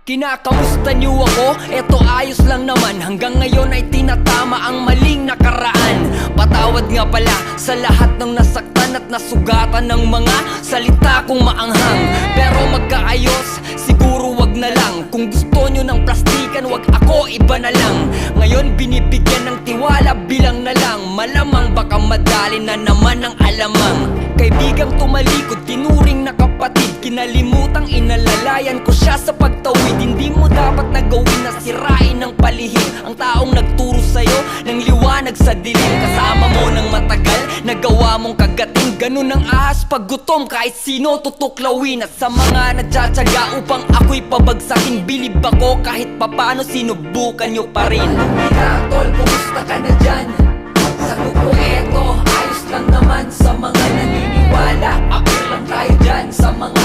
Kinakamusta niyo ako? Eto ayos lang naman. Hanggang ngayon ay tinatama ang maling nakaraan. Patawad nga pala sa lahat ng nasaktan at nasugatan ng mga salita kong maanghang. Pero magkaayos, siguro wag na lang. Kung gusto nyo ng plastikan, wag ako, iba na lang. Ngayon binibigyan ng tiwala, bilang na lang. Malamang baka madali na naman ang alamang. Kaibigang tumalikod, tinuring na kapatid. Kinalimutang inalalayan ko siya sa pagtawid. Hindi mo dapat na gawin na sirain ng palihim ang taong nagturo sa'yo ng liwanag sa dilim. Kasama mo ng matagal, nagawa mong kagating. Ganun ang ahas pag gutom, kahit sino tutuklawin. At sa mga nagtsatsaga upang ako'y pabagsakin, bilib ako kahit papano, sinubukan nyo pa rin. Kaya tol, kumusta ka na dyan? Sagot ko eto, ayos lang naman. Sa mga naniniwala, apir lang tayo dyan. Sa mga